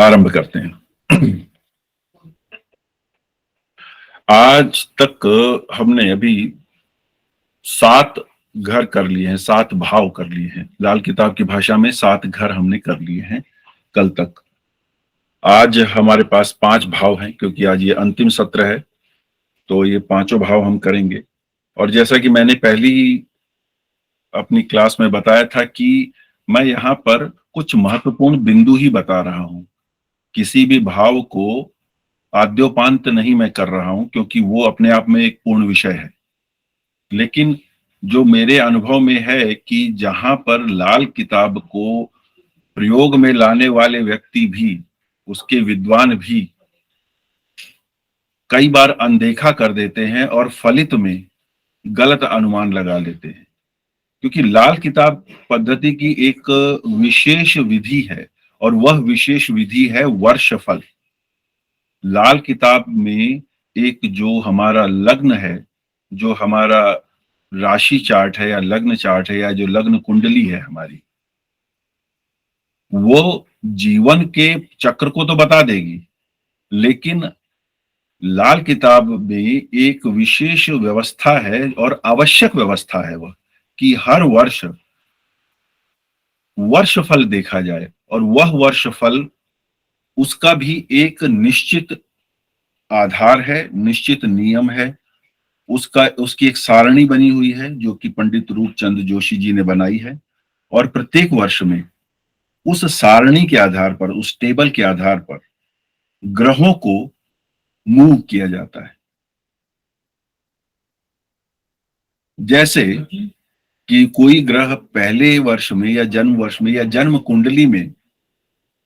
आरंभ करते हैं। आज तक हमने अभी 7 घर कर लिए हैं, 7 भाव कर लिए हैं। लाल किताब की भाषा में 7 घर हमने कर लिए हैं कल तक। आज हमारे पास 5 भाव हैं, क्योंकि आज ये अंतिम सत्र है, तो ये पांचों भाव हम करेंगे। और जैसा कि मैंने पहली अपनी क्लास में बताया था कि मैं यहाँ पर कुछ महत्वपूर्ण बिंदु ही बता रहा हूं। किसी भी भाव को आद्योपांत नहीं मैं कर रहा हूं, क्योंकि वो अपने आप में एक पूर्ण विषय है। लेकिन जो मेरे अनुभव में है कि जहां पर लाल किताब को प्रयोग में लाने वाले व्यक्ति भी, उसके विद्वान भी कई बार अनदेखा कर देते हैं और फलित में गलत अनुमान लगा लेते हैं। क्योंकि लाल किताब पद्धति की एक विशेष विधि है, और वह विशेष विधि है वर्षफल। लाल किताब में एक जो हमारा लग्न है, जो हमारा राशि चार्ट है या लग्न चार्ट है या जो लग्न कुंडली है हमारी, वो जीवन के चक्र को तो बता देगी, लेकिन लाल किताब में एक विशेष व्यवस्था है और आवश्यक व्यवस्था है वह, कि हर वर्ष वर्षफल देखा जाए। और वह वर्षफल, उसका भी एक निश्चित आधार है, निश्चित नियम है। उसकी एक सारणी बनी हुई है जो कि पंडित रूपचंद जोशी जी ने बनाई है। और प्रत्येक वर्ष में उस सारणी के आधार पर, उस टेबल के आधार पर ग्रहों को मूव किया जाता है। जैसे कि कोई ग्रह पहले वर्ष में या जन्म वर्ष में या जन्म कुंडली में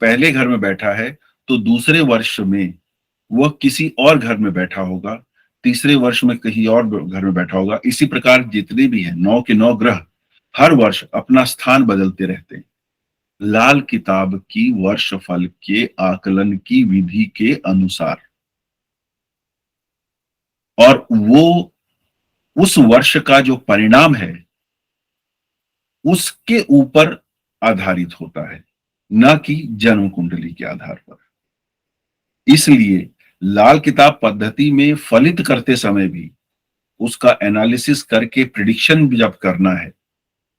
पहले घर में बैठा है, तो दूसरे वर्ष में वह किसी और घर में बैठा होगा, तीसरे वर्ष में कहीं और घर में बैठा होगा। इसी प्रकार जितने भी हैं 9 के 9 ग्रह हर वर्ष अपना स्थान बदलते रहते हैं, लाल किताब की वर्षफल के आकलन की विधि के अनुसार। और वो उस वर्ष का जो परिणाम है उसके ऊपर आधारित होता है, न कि जन्म कुंडली के आधार पर। इसलिए लाल किताब पद्धति में फलित करते समय भी, उसका एनालिसिस करके प्रिडिक्शन भी जब करना है,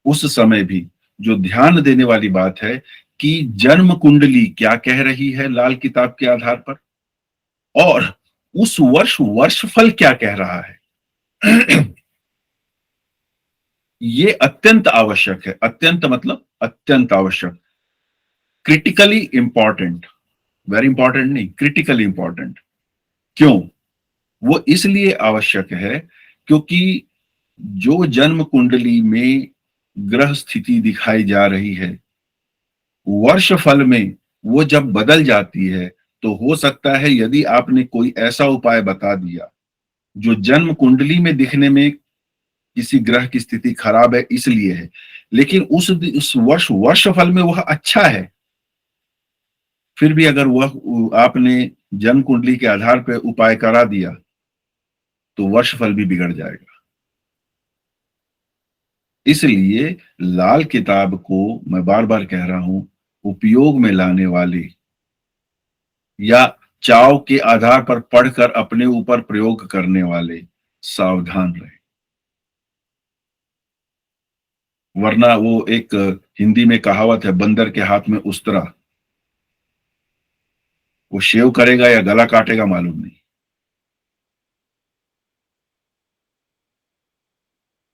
उस समय भी जो ध्यान देने वाली बात है कि जन्म कुंडली क्या कह रही है लाल किताब के आधार पर, और उस वर्षफल क्या कह रहा है। ये अत्यंत आवश्यक है। अत्यंत मतलब अत्यंत आवश्यक, क्रिटिकली इंपॉर्टेंट, वेरी इंपॉर्टेंट नहीं, क्रिटिकली इंपॉर्टेंट। क्यों? वो इसलिए आवश्यक है क्योंकि जो जन्म कुंडली में ग्रह स्थिति दिखाई जा रही है, वर्षफल में वो जब बदल जाती है, तो हो सकता है यदि आपने कोई ऐसा उपाय बता दिया जो जन्म कुंडली में दिखने में किसी ग्रह की स्थिति खराब है इसलिए है, लेकिन उस वर्षफल में वह अच्छा है, फिर भी अगर वह आपने जन्म कुंडली के आधार पर उपाय करा दिया तो वर्षफल भी बिगड़ जाएगा। इसलिए लाल किताब को मैं बार बार कह रहा हूं, उपयोग में लाने वाले या चाव के आधार पर पढ़कर अपने ऊपर प्रयोग करने वाले सावधान रहे, वरना वो एक हिंदी में कहावत है, बंदर के हाथ में उस्तरा, वो शेव करेगा या गला काटेगा मालूम नहीं।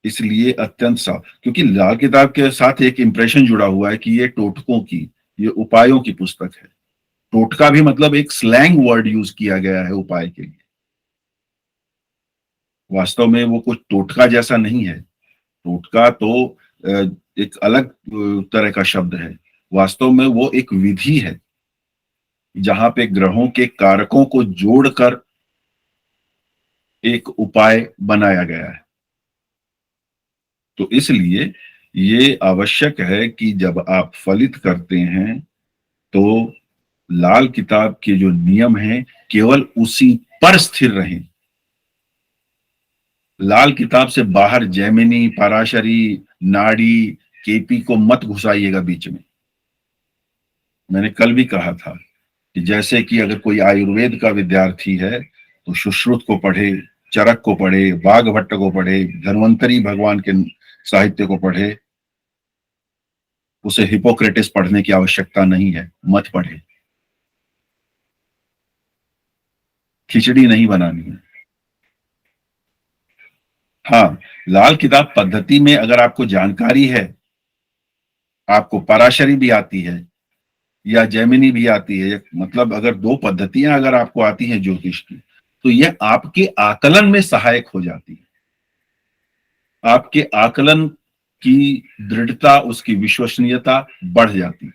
इसलिए अत्यंत साव, क्योंकि लाल किताब के साथ एक इंप्रेशन जुड़ा हुआ है कि ये टोटकों की, ये उपायों की पुस्तक है। टोटका भी मतलब एक स्लैंग वर्ड यूज किया गया है उपाय के लिए। वास्तव में वो कुछ टोटका जैसा नहीं है। टोटका तो एक अलग तरह का शब्द है। वास्तव में वो एक विधि है जहां पे ग्रहों के कारकों को जोड़कर एक उपाय बनाया गया है। तो इसलिए ये आवश्यक है कि जब आप फलित करते हैं तो लाल किताब के जो नियम हैं केवल उसी पर स्थिर रहें। लाल किताब से बाहर जैमिनी, पराशरी, नाड़ी, केपी को मत घुसाइएगा बीच में। मैंने कल भी कहा था कि जैसे कि अगर कोई आयुर्वेद का विद्यार्थी है तो सुश्रुत को पढ़े, चरक को पढ़े, बाघभट्ट को पढ़े, धन्वंतरी भगवान के साहित्य को पढ़े, उसे हिपोक्रेटिस पढ़ने की आवश्यकता नहीं है, मत पढ़े। खिचड़ी नहीं बनानी है। हाँ, लाल किताब पद्धति में अगर आपको जानकारी है, आपको पराशरी भी आती है या जैमिनी भी आती है, मतलब अगर दो पद्धतियां अगर आपको आती हैं ज्योतिष की, तो यह आपके आकलन में सहायक हो जाती है। आपके आकलन की दृढ़ता, उसकी विश्वसनीयता बढ़ जाती है।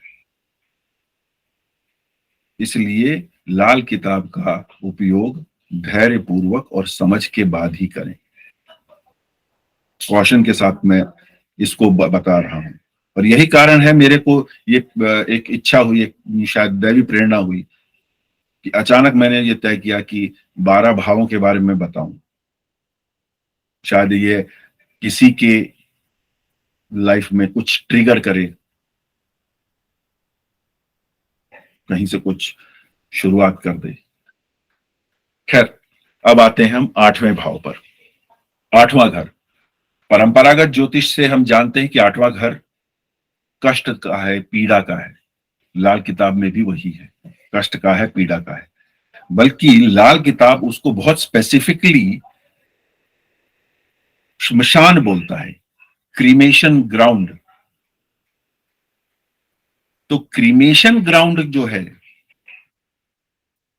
इसलिए लाल किताब का उपयोग धैर्य पूर्वक और समझ के बाद ही करें। कौशन के साथ मैं इसको बता रहा हूं। और यही कारण है मेरे को ये एक इच्छा हुई, एक शायद दैवी प्रेरणा हुई कि अचानक मैंने ये तय किया कि 12 भावों के बारे में बताऊं। शायद ये किसी के लाइफ में कुछ ट्रिगर करे, कहीं से कुछ शुरुआत कर दे। खैर, अब आते हैं हम 8वें भाव पर। 8वां घर, परंपरागत ज्योतिष से हम जानते हैं कि 8वां घर कष्ट का है, पीड़ा का है। लाल किताब में भी वही है, कष्ट का है, पीड़ा का है। बल्कि लाल किताब उसको बहुत स्पेसिफिकली श्मशान बोलता है, क्रीमेशन ग्राउंड। तो क्रीमेशन ग्राउंड जो है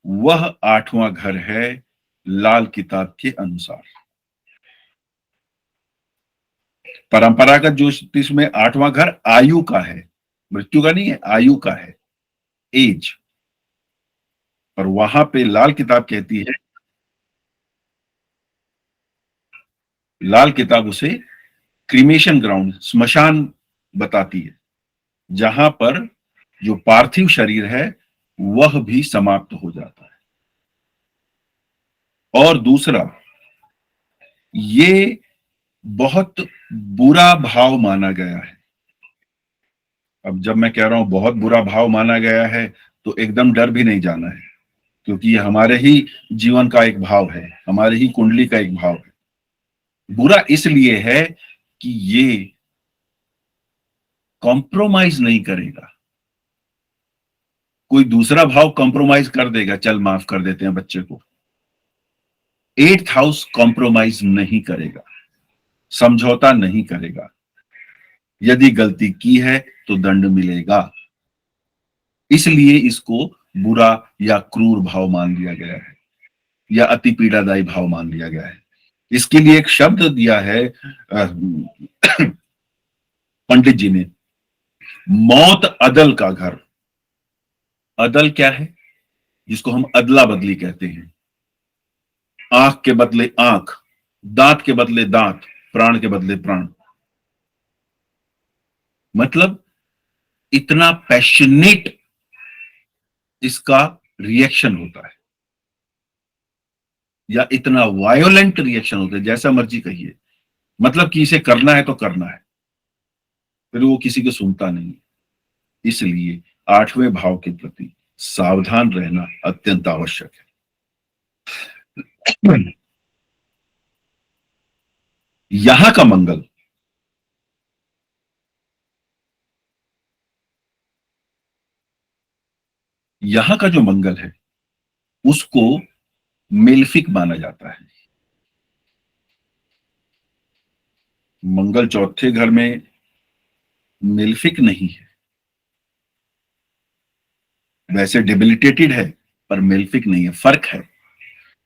वह 8वां घर है लाल किताब के अनुसार। परंपरागत ज्योतिष में 8वां घर आयु का है, मृत्यु का नहीं है, आयु का है, एज। और वहां पे लाल किताब कहती है, लाल किताब उसे क्रीमेशन ग्राउंड, स्मशान बताती है, जहां पर जो पार्थिव शरीर है वह भी समाप्त हो जाता है। और दूसरा, ये बहुत बुरा भाव माना गया है। अब जब मैं कह रहा हूं बहुत बुरा भाव माना गया है, तो एकदम डर भी नहीं जाना है, क्योंकि ये हमारे ही जीवन का एक भाव है, हमारे ही कुंडली का एक भाव है। बुरा इसलिए है कि ये कॉम्प्रोमाइज नहीं करेगा। कोई दूसरा भाव कॉम्प्रोमाइज कर देगा, चल माफ कर देते हैं बच्चे को। 8th हाउस कॉम्प्रोमाइज नहीं करेगा, समझौता नहीं करेगा। यदि गलती की है तो दंड मिलेगा। इसलिए इसको बुरा या क्रूर भाव मान लिया गया है, या अति पीड़ादायी भाव मान लिया गया है। इसके लिए एक शब्द दिया है पंडित जी ने, मौत अदल का घर। अदल क्या है? जिसको हम अदला बदली कहते हैं। आंख के बदले आंख, दांत के बदले दांत, प्राण के बदले प्राण। मतलब इतना पैशनेट इसका रिएक्शन होता है, या इतना वायोलेंट रिएक्शन होता है, जैसा मर्जी कहिए। मतलब कि इसे करना है तो करना है, फिर वो किसी को सुनता नहीं। इसलिए 8वें भाव के प्रति सावधान रहना अत्यंत आवश्यक है। यहां का मंगल, यहां का जो मंगल है उसको मेल्फिक माना जाता है। मंगल चौथे घर में मेल्फिक नहीं है, वैसे डिबिलिटेटेड है पर मेल्फिक नहीं है, फर्क है।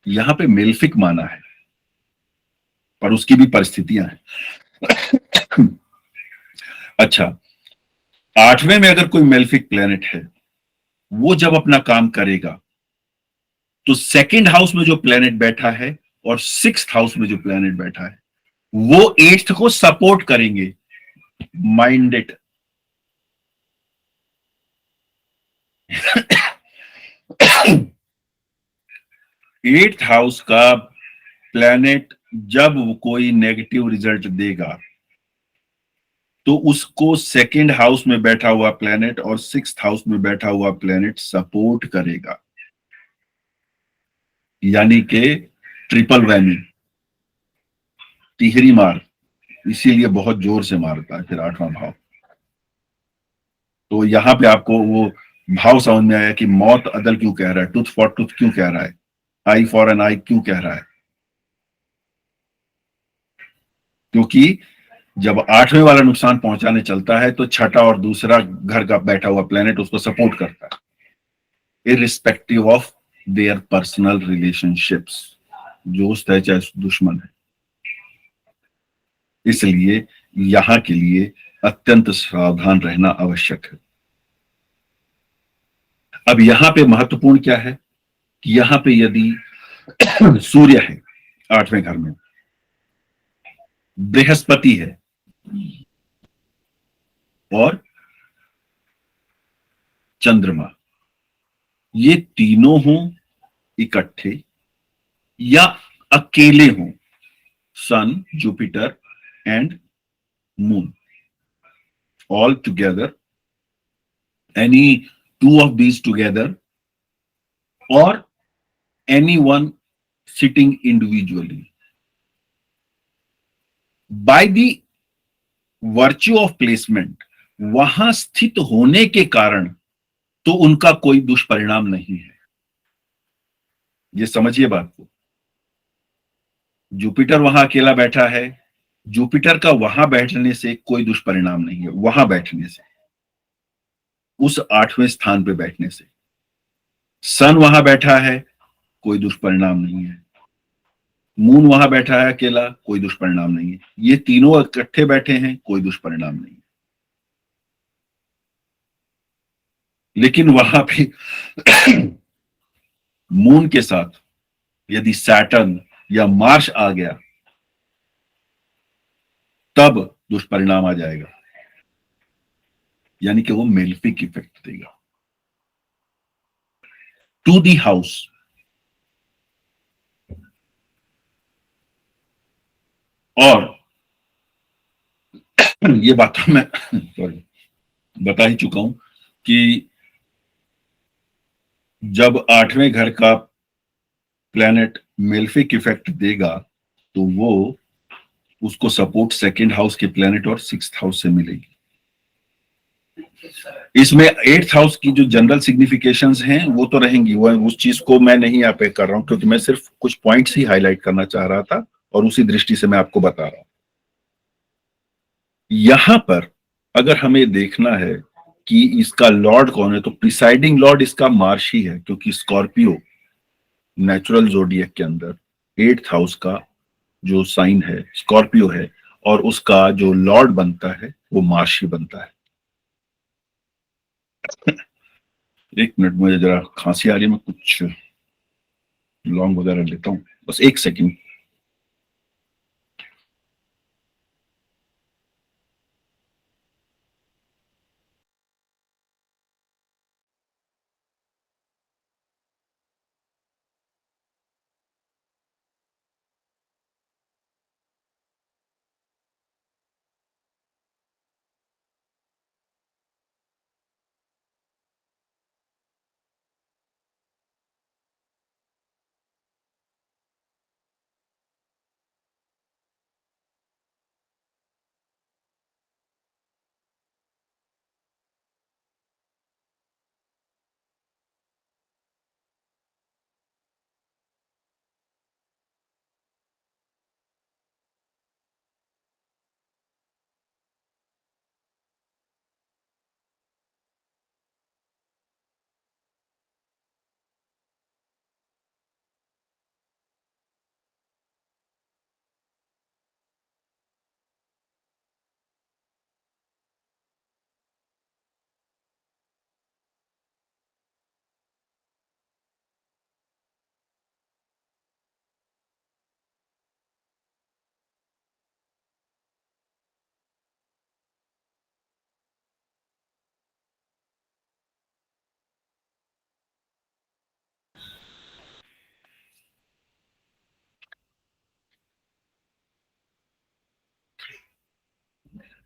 यहां पे मेल्फिक माना है, पर उसकी भी परिस्थितियां हैं। अच्छा, 8वें में अगर कोई मेल्फिक प्लेनेट है, वो जब अपना काम करेगा तो सेकंड हाउस में जो प्लेनेट बैठा है और 6th हाउस में जो प्लेनेट बैठा है वो 8th को सपोर्ट करेंगे। Mind it. 8th हाउस का प्लेनेट जब कोई नेगेटिव रिजल्ट देगा तो उसको सेकंड हाउस में बैठा हुआ प्लेनेट और सिक्स्थ हाउस में बैठा हुआ प्लेनेट सपोर्ट करेगा, यानी कि ट्रिपल वैनी, तिहरी मार। इसीलिए बहुत जोर से मारता है फिर आठवां भाव। तो यहां पे आपको वो भाव समझ में आया कि मौत अदल क्यों कह रहा है, टूथ फॉर टूथ क्यों कह रहा है, आई फॉर एन आई क्यों कह रहा है। क्योंकि जब आठवें वाला नुकसान पहुंचाने चलता है तो छठा और दूसरा घर का बैठा हुआ प्लेनेट उसको सपोर्ट करता है, irrespective of their personal relationships. दोस्त है चाहे दुश्मन है। इसलिए यहां के लिए अत्यंत सावधान रहना आवश्यक है। अब यहां पे महत्वपूर्ण क्या है कि यहां पे यदि सूर्य है आठवें घर में, बृहस्पति है और चंद्रमा, ये तीनों हों इकट्ठे या अकेले हों, sun, Jupiter and moon all together, any two of these together, और any one sitting individually, by the virtue of placement, वहां स्थित होने के कारण तो उनका कोई दुष्परिणाम नहीं है। ये समझिए बात को। जुपिटर वहां अकेला बैठा है, जुपिटर का वहां बैठने से कोई दुष्परिणाम नहीं है, वहां बैठने से, उस आठवें स्थान पे बैठने से। सन वहां बैठा है, कोई दुष्परिणाम नहीं है। मून वहां बैठा है अकेला, कोई दुष्परिणाम नहीं है। ये तीनों इकट्ठे बैठे हैं, कोई दुष्परिणाम नहीं है। लेकिन वहां पे मून के साथ यदि सैटर्न या मार्स आ गया तब दुष्परिणाम आ जाएगा, यानी कि वो मेल्फिक इफेक्ट देगा टू दी हाउस। और ये बात तो मैं सॉरी बता ही चुका हूं कि जब आठवें घर का प्लेनेट मेल्फिक इफेक्ट देगा तो वो उसको सपोर्ट सेकंड हाउस के प्लेनेट और सिक्स्थ हाउस से मिलेगी। इसमें एट्थ हाउस की जो जनरल सिग्निफिकेशंस हैं वो तो रहेंगी, वो उस चीज को मैं नहीं यहाँ पे कर रहा हूं, क्योंकि मैं सिर्फ कुछ पॉइंट्स ही हाईलाइट करना चाह रहा था और उसी दृष्टि से मैं आपको बता रहा हूं। यहां पर अगर हमें देखना है कि इसका लॉर्ड कौन है, तो प्रिसाइडिंग लॉर्ड इसका मार्स ही है, क्योंकि स्कॉर्पियो नेचुरल जोडियक के अंदर एट्थ हाउस का जो साइन है स्कॉर्पियो है, और उसका जो लॉर्ड बनता है वो मार्स ही बनता है। एक मिनट, मुझे जरा खांसी आ रही है, मैं कुछ लॉन्ग वगैरह लेता हूँ, बस एक सेकंड।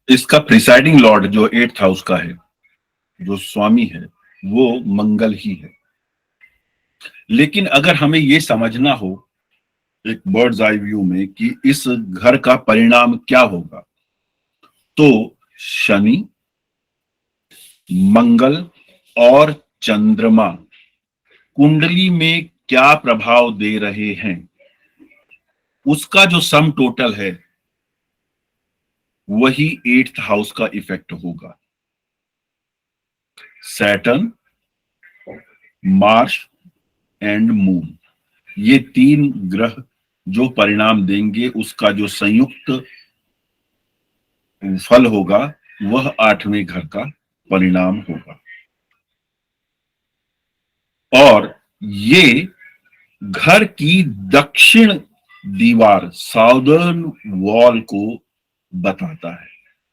इसका प्रिसाइडिंग लॉर्ड जो 8th हाउस का है, जो स्वामी है, वो मंगल ही है। लेकिन अगर हमें ये समझना हो एक बर्ड्स आई व्यू में कि इस घर का परिणाम क्या होगा, तो शनि, मंगल और चंद्रमा कुंडली में क्या प्रभाव दे रहे हैं, उसका जो सम टोटल है वही 8th हाउस का इफेक्ट होगा। सैटर्न, मार्स एंड मून, ये 3 ग्रह जो परिणाम देंगे, उसका जो संयुक्त फल होगा वह 8वें घर का परिणाम होगा। और ये घर की दक्षिण दीवार, साउदर्न वॉल को बताता है।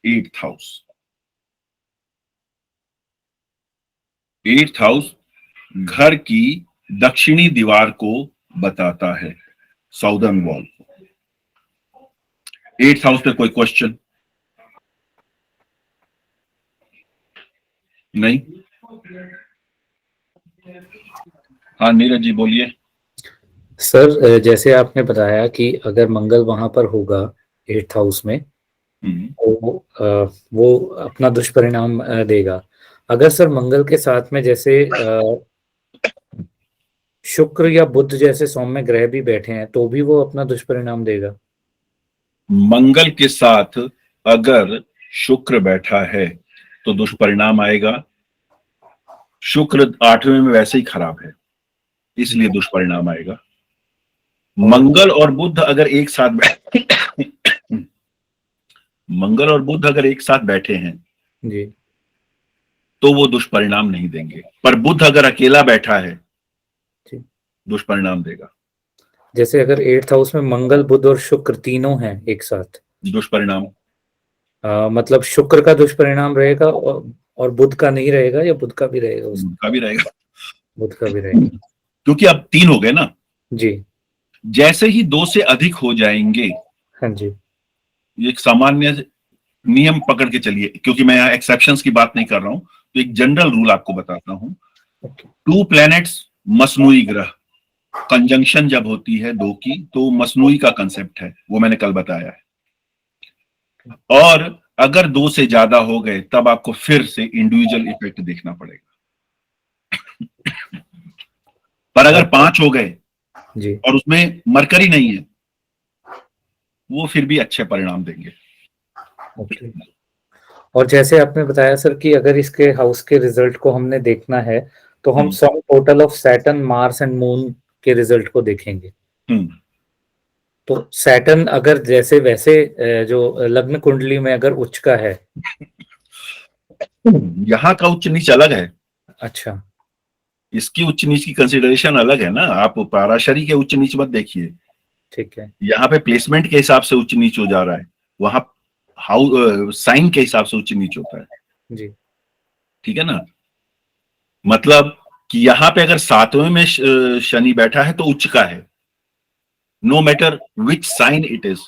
8th हाउस, 8th हाउस घर की दक्षिणी दीवार को बताता है, साउदर्न वॉल को। 8th हाउस पे कोई क्वेश्चन नहीं? हाँ नीरज जी बोलिए। सर जैसे आपने बताया कि अगर मंगल वहां पर होगा 8th हाउस में, तो वो अपना दुष्परिणाम देगा। अगर सर मंगल के साथ में जैसे शुक्र या बुध जैसे सौम्य ग्रह भी बैठे हैं, तो भी वो अपना दुष्परिणाम देगा? मंगल के साथ अगर शुक्र बैठा है तो दुष्परिणाम आएगा। शुक्र 8वें में वैसे ही खराब है, इसलिए दुष्परिणाम आएगा। मंगल और बुध अगर एक साथ मंगल और बुध अगर एक साथ बैठे हैं जी, तो वो दुष्परिणाम नहीं देंगे, पर बुध अगर अकेला बैठा है जी। दुष्परिणाम देगा। जैसे अगर 8th हाउस में मंगल, बुध और शुक्र तीनों हैं एक साथ, दुष्परिणाम मतलब शुक्र का दुष्परिणाम रहेगा और बुध का नहीं रहेगा, या बुध का भी रहेगा? उसमें बुध का भी रहेगा, बुध का भी रहेगा। क्योंकि अब 3 हो गए ना। जी। जैसे ही 2 से अधिक हो जाएंगे, हाँ जी। ये एक सामान्य नियम पकड़ के चलिए, क्योंकि मैं यहाँ एक्सेप्शंस की बात नहीं कर रहा हूं, तो एक जनरल रूल आपको बताता हूं। 2 प्लैनेट्स, मसनूई ग्रह, कंजंक्शन जब होती है 2 की, तो मसनूई का कंसेप्ट है, वो मैंने कल बताया है। और अगर 2 से ज्यादा हो गए तब आपको फिर से इंडिविजुअल इफेक्ट देखना पड़ेगा। पर अगर 5 हो गए जी। और उसमें मरकरी नहीं है, वो फिर भी अच्छे परिणाम देंगे। ओके। और जैसे आपने बताया सर कि अगर इसके हाउस के रिजल्ट को हमने देखना है, तो हम sum total of Saturn, Mars and moon के रिजल्ट को देखेंगे। तो सैटर्न अगर जैसे वैसे जो लग्न कुंडली में अगर उच्च का है, यहाँ का उच्च नीच अलग है। अच्छा, इसकी उच्च नीच की कंसिडरेशन अलग है ना। आप पराशरी के उच्च नीच मत देखिए, ठीक है। यहाँ पे प्लेसमेंट के हिसाब से उच्च नीच हो जा रहा है, वहां हाउ साइन के हिसाब से उच्च नीच होता है। जी। ठीक है ना। मतलब कि यहाँ पे अगर 7वें में शनि बैठा है तो उच्च का है, no matter which sign it is.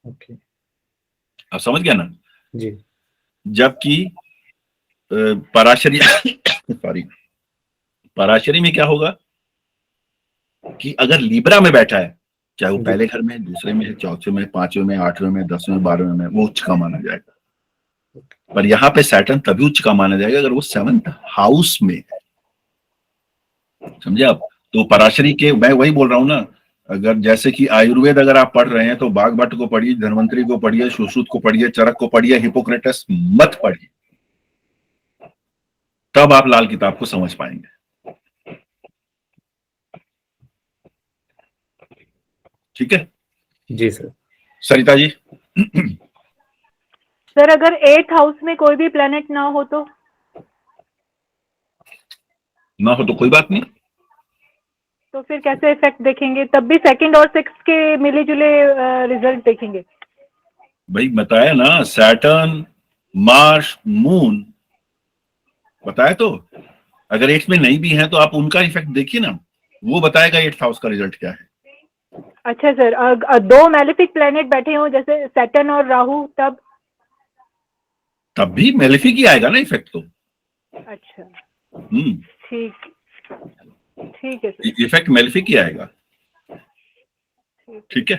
Okay. आप समझ गया ना। जी। जबकि पराशरी सॉरी, पराशरी में क्या होगा कि अगर लिब्रा में बैठा है, चाहे वो जी। पहले घर में है, दूसरे में है, चौथे में, 5वें में, 8वें में, 10वें, 12वें में, वो उच्च का माना जाएगा। पर यहाँ पे सैटर्न तभी उच्च का माना जाएगा अगर वो 7th हाउस में है। समझे आप। तो पराशरी के, मैं वही बोल रहा हूं ना, अगर जैसे कि आयुर्वेद अगर आप पढ़ रहे हैं तो बागभट्ट को पढ़िए, धन्वंतरी को पढ़िए, सुश्रुत को पढ़िए, चरक को पढ़िए, हिपोक्रेटस मत पढ़िए, तब आप लाल किताब को समझ पाएंगे। ठीक है जी सर। सरिता जी। सर अगर 8th हाउस में कोई भी प्लेनेट ना हो तो? ना हो तो कोई बात नहीं, तो फिर कैसे इफेक्ट देखेंगे? तब भी 2nd और 6th के मिले जुले रिजल्ट देखेंगे? भाई बताया ना, सैटर्न, मार्स, मून बताया। तो अगर 8th में नहीं भी है तो आप उनका इफेक्ट देखिए ना, वो बताएगा 8th हाउस का रिजल्ट क्या है। अच्छा सर, 2 मैलेफिक प्लेनेट बैठे हो जैसे सैटर्न और राहु, तब? तब भी मेलेफिक ही आएगा ना इफेक्ट तो। अच्छा, हम्म, ठीक ठीक है सर। इफेक्ट मेलेफिक ही आएगा। ठीक है,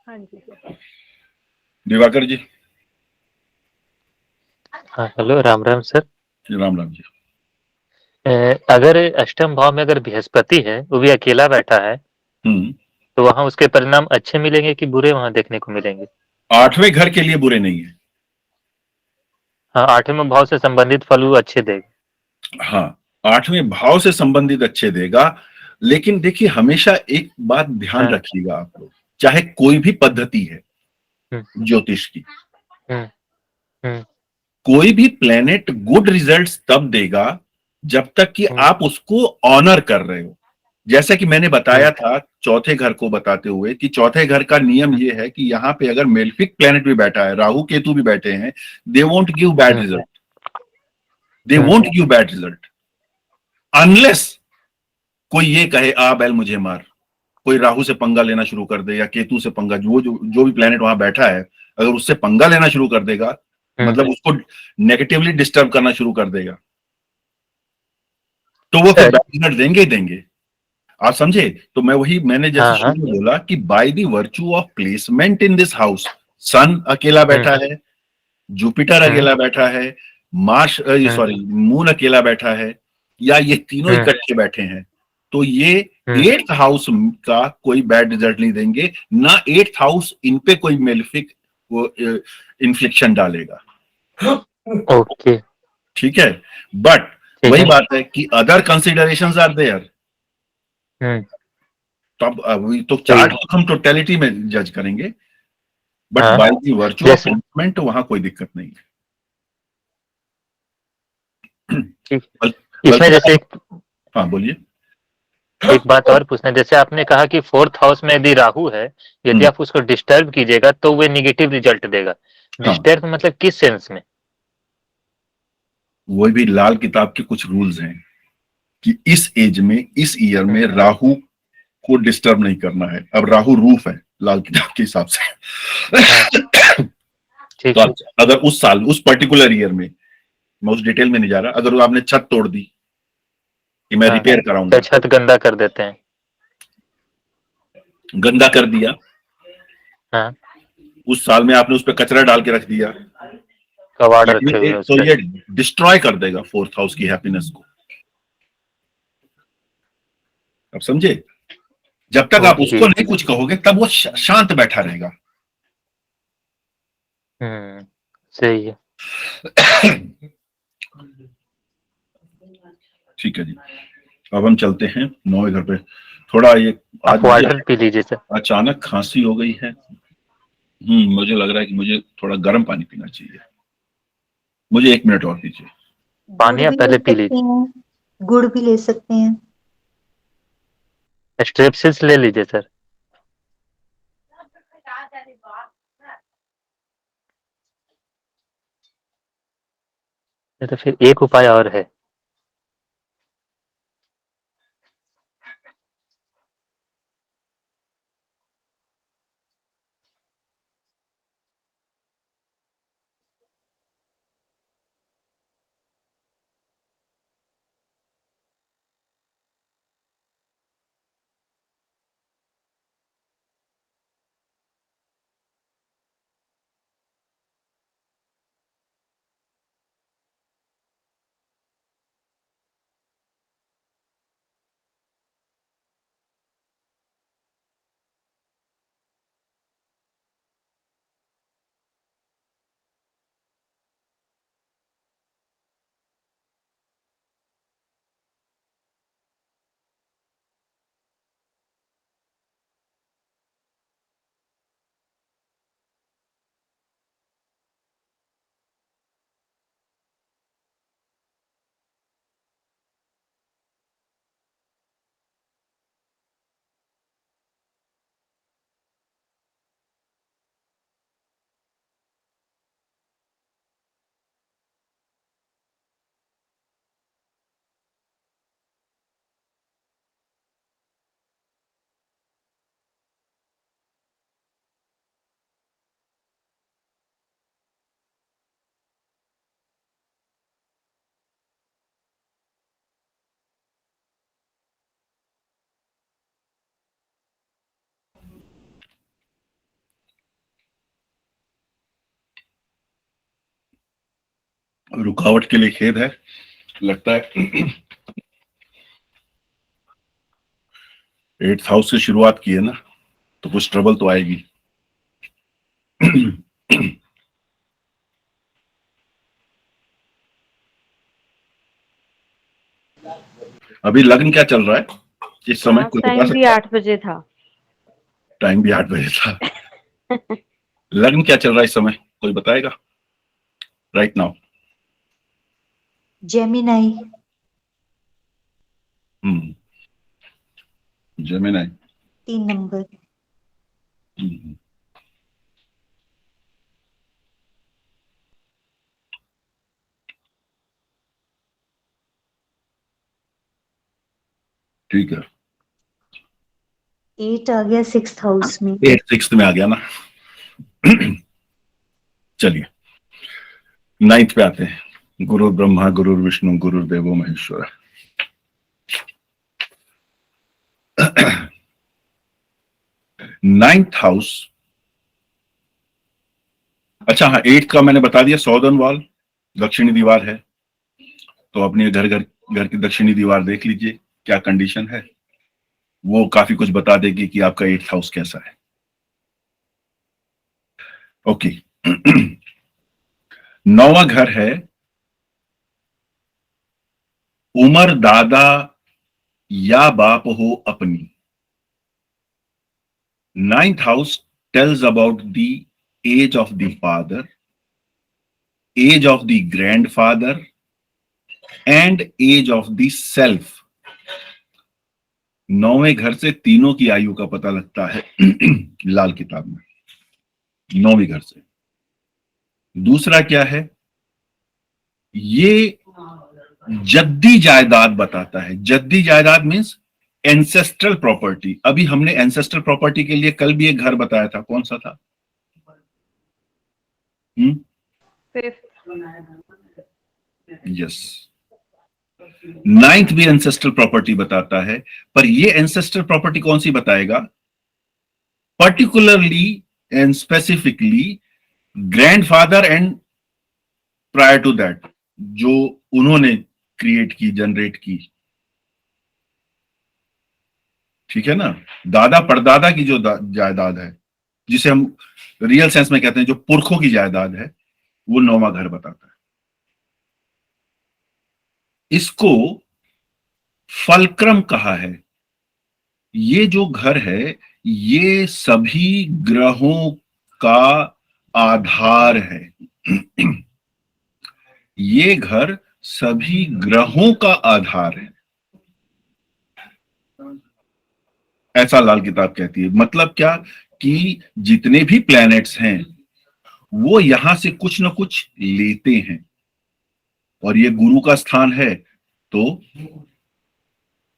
हाँ जी सर। दिवाकर जी। हाँ, हेलो, राम राम सर। राम राम जी। अगर अष्टम भाव में अगर बृहस्पति है, वो भी अकेला बैठा है, हम्म, तो वहां उसके परिणाम अच्छे मिलेंगे कि बुरे वहां देखने को मिलेंगे? आठवें घर के लिए बुरे नहीं है। हाँ, आठवें भाव से संबंधित फल वो अच्छे देगा। हाँ, आठवें भाव से संबंधित अच्छे देगा, लेकिन देखिए हमेशा एक बात ध्यान हाँ। रखिएगा आप लोग, चाहे कोई भी पद्धति है हम्म, ज्योतिष की, हम्म, हम्म, कोई भी प्लेनेट गुड रिजल्ट्स तब देगा जब तक कि हम्म, आप उसको ऑनर कर रहे हो। जैसा कि मैंने बताया था चौथे घर को बताते हुए कि चौथे घर का नियम ये है कि यहाँ पे अगर मेल्फिक प्लेनेट भी बैठा है, राहु केतु भी बैठे हैं, they won't give bad hmm, result, they won't give bad result unless कोई ये कहे आ बैल मुझे मार, कोई राहु से पंगा लेना शुरू कर दे या केतु से पंगा, जो भी प्लेनेट वहां बैठा है अगर उससे पंगा लेना शुरू कर देगा, मतलब उसको नेगेटिवली डिस्टर्ब करना शुरू कर देगा, तो वो फिर सर। बैड रिजल्ट देंगे ही देंगे। आप समझे? तो मैंने जैसे हाँ, हाँ। शुरू में बोला कि by the virtue of placement in this house, sun अकेला बैठा है, जुपिटर हम्म, अकेला बैठा है, मार्स हम्म, सॉरी मून अकेला बैठा है, या ये तीनों हम्म, इकट्ठे बैठे हैं, तो ये हम्म, एट्थ हाउस का कोई बैड रिजल्ट नहीं देंगे, ना एट्थ हाउस इन पे कोई मेलिफिक इन्फ्लिक्शन डालेगा। ओके। ठीक है, बट ठीक वही है। बात है कि अदर कंसिडरेशंस आर देयर। हम्म, तब अभी तो सही चार्ट है। हम टोटलिटी में जज करेंगे, बट हाँ, बाय द वर्च्यू ऑफ जैसे प्लेसमेंट वहां कोई दिक्कत नहीं है। ठीक। इसमें बल्कि जैसे हाँ बोलिए। एक बात और पूछना है, जैसे आपने कहा कि फोर्थ हाउस में यदि राहु है, यदि हम्म, आप उसको डिस्टर्ब कीजिएगा तो वो नेगेटिव रिजल्ट देगा। हाँ, डिस्टर्ब मतलब किस सेंस में? वही भी लाल किताब के कुछ रूल्स हैं कि इस एज में, इस ईयर में हम्म, राहु को डिस्टर्ब नहीं करना है। अब राहु रूफ है लाल किताब के हिसाब हाँ, से। ठीक तो है। अगर उस साल उस पर्टिकुलर ईयर में, मैं उस डिटेल में नहीं जा रहा, अगर आपने छत तोड़ दी कि मैं हाँ, रिपेयर तो कराऊंगा, छत गंदा कर देते हैं। गंदा कर दिया, हाँ, उस साल में आपने उस पर कचरा डाल के रख दिया, कबाड़ रखे हुए हैं उस तो पे। ये डिस्ट्रॉय कर देगा फोर्थ हाउस की हैप्पीनेस को। अब समझे? जब तक आप ओके। उसको नहीं कुछ कहोगे तब वो शांत बैठा रहेगा। सही है। ठीक है जी, अब हम चलते हैं नौवे घर पे। थोड़ा ये आज आप मुझे वाटर पी लीजिए सर। अचानक खांसी हो गई है। मुझे लग रहा है कि मुझे थोड़ा गर्म पानी पीना चाहिए। मुझे 1 मिनट और दीजिए। गुड़ पानी आप भी ले पहले पी सकते लीजिए। हैं, गुड़ भी ले सकते हैं। स्ट्रेप्सिल्स ले लीजिए सर। नहीं तो फिर एक उपाय और है। रुकावट के लिए खेद है, लगता है 8th हाउस से शुरुआत की है ना, तो कुछ ट्रबल तो आएगी। अभी लग्न क्या चल रहा है इस समय, कोई बता टाइम भी सकता है? 8 बजे था। टाइम भी 8 बजे था। लग्न क्या चल रहा है इस समय, कोई बताएगा right now? Gemini. Gemini. 3 number. ठीक है, 8 आ गया 6th हाउस में। 8 6th में आ गया ना। चलिए 9th पे आते हैं। गुरु ब्रह्मा गुरु विष्णु गुरुदेवो महेश्वर। नाइन्थ हाउस, अच्छा हाँ 8th का मैंने बता दिया, सॉदर्न वॉल, दक्षिणी दीवार है, तो अपने घर की दक्षिणी दीवार देख लीजिए क्या कंडीशन है, वो काफी कुछ बता देगी कि आपका 8th हाउस कैसा है। ओके। 9वां घर है उमर दादा या बाप हो अपनी। 9th house tells about the age of the father, age of the grandfather and age of the self। 9वें घर से तीनों की आयु का पता लगता है लाल किताब में, 9वीं घर से। दूसरा क्या है, ये जद्दी जायदाद बताता है। जद्दी जायदाद मीन्स एंसेस्ट्रल प्रॉपर्टी। अभी हमने एंसेस्ट्रल प्रॉपर्टी के लिए कल भी एक घर बताया था, कौन सा था? यस, 9th भी एंसेस्ट्रल प्रॉपर्टी बताता है, पर ये एंसेस्ट्रल प्रॉपर्टी कौन सी बताएगा? Particularly and specifically grandfather and prior to that, जो उन्होंने क्रिएट की, जनरेट की। ठीक है ना? दादा परदादा की जो जायदाद है, जिसे हम रियल सेंस में कहते हैं जो पुरखों की जायदाद है, वो 9वां घर बताता है। इसको फलक्रम कहा है। ये जो घर है ये सभी ग्रहों का आधार है। ये घर सभी ग्रहों का आधार है, ऐसा लाल किताब कहती है। मतलब क्या कि जितने भी प्लैनेट्स हैं वो यहां से कुछ ना कुछ लेते हैं, और ये गुरु का स्थान है, तो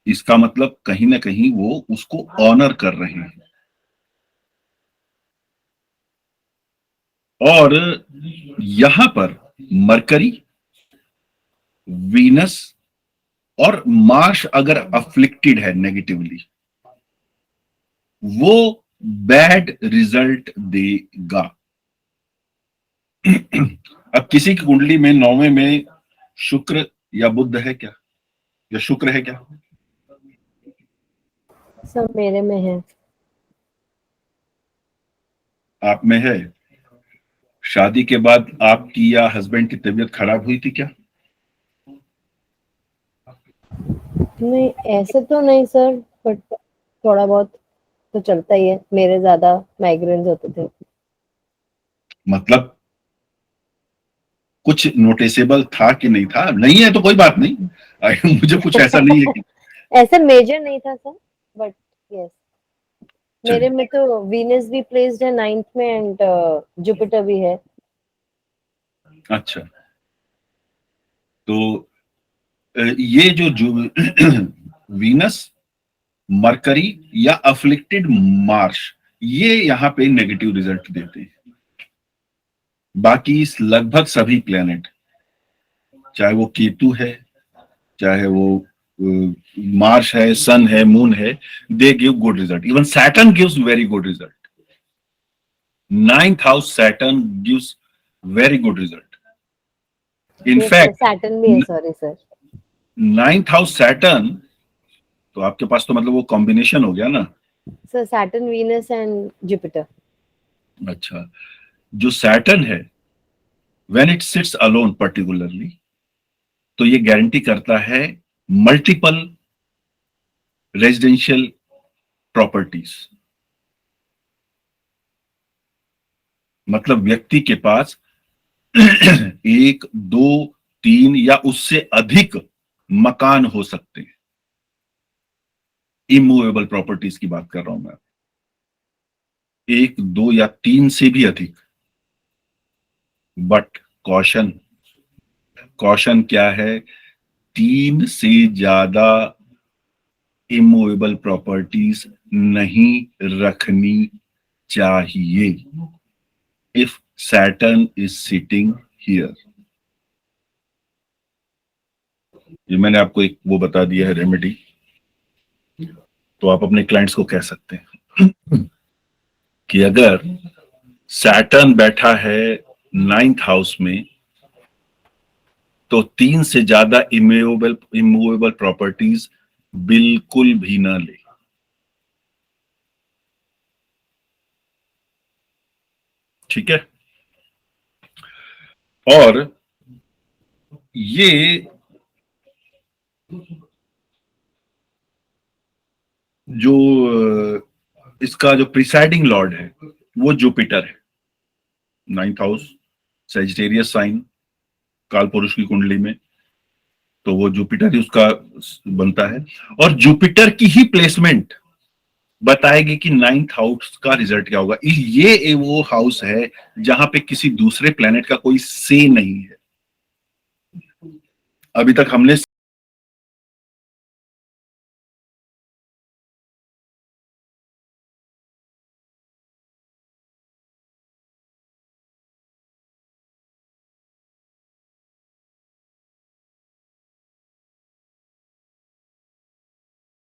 इसका मतलब कहीं ना कहीं वो उसको ऑनर कर रहे हैं। और यहां पर मरकरी, वीनस और मार्स अगर अफ्लिक्टेड है नेगेटिवली, वो बैड रिजल्ट देगा। अब किसी की कुंडली में 9वें में शुक्र या बुध है क्या, या शुक्र है क्या? सब मेरे में है। आप में है। शादी के बाद आपकी या हस्बैंड की तबीयत खराब हुई थी क्या? नहीं ऐसे तो नहीं सर, बट थोड़ा बहुत तो चलता ही है। मेरे ज्यादा माइग्रेन्स होते थे। मतलब कुछ नोटिसेबल था कि नहीं था? नहीं है तो कोई बात नहीं। मुझे कुछ ऐसा नहीं है कि ऐसा मेजर नहीं था सर, बट यस मेरे में तो वीनस भी प्लेस्ड है 9th में एंड जुपिटर भी है। अच्छा, तो ये जो वीनस, मरकरी या अफ्लिक्टेड मार्स, ये यहाँ पे नेगेटिव रिजल्ट देते हैं। बाकी लगभग सभी प्लेनेट, चाहे वो केतु है, चाहे वो मार्स है, सन है, मून है, they give good result. Even Saturn gives very good result. 9th house Saturn gives very good result. In fact Saturn भी है, sorry sir. 9th house Saturn, तो आपके पास तो मतलब वो कॉम्बिनेशन हो गया ना। Sir Saturn, Venus and Jupiter. अच्छा, जो सैटर्न है when it sits alone particularly, तो ये गारंटी करता है मल्टीपल रेजिडेंशियल प्रॉपर्टीज। मतलब व्यक्ति के पास 1, 2, 3 या उससे अधिक मकान हो सकते हैं। इमूवेबल प्रॉपर्टीज की बात कर रहा हूं मैं, 1, 2 या 3 से भी अधिक। बट कॉशन, कॉशन क्या है? 3 से ज्यादा इमूवेबल प्रॉपर्टीज नहीं रखनी चाहिए if Saturn is sitting here. ये मैंने आपको एक वो बता दिया है रेमेडी, तो आप अपने क्लाइंट्स को कह सकते हैं कि अगर सैटर्न बैठा है 9th हाउस में, तो 3 से ज्यादा इमूवेबल प्रॉपर्टीज बिल्कुल भी ना ले। ठीक है? और ये जो इसका जो प्रिसाइडिंग लॉर्ड है वो जुपिटर है। 9th हाउस सैजिटेरियस साइन काल पुरुष की कुंडली में, तो वो जुपिटर ही उसका बनता है। और जुपिटर की ही प्लेसमेंट बताएगी कि 9th हाउस का रिजल्ट क्या होगा। ये वो हाउस है जहां पे किसी दूसरे प्लेनेट का कोई से नहीं है। अभी तक हमने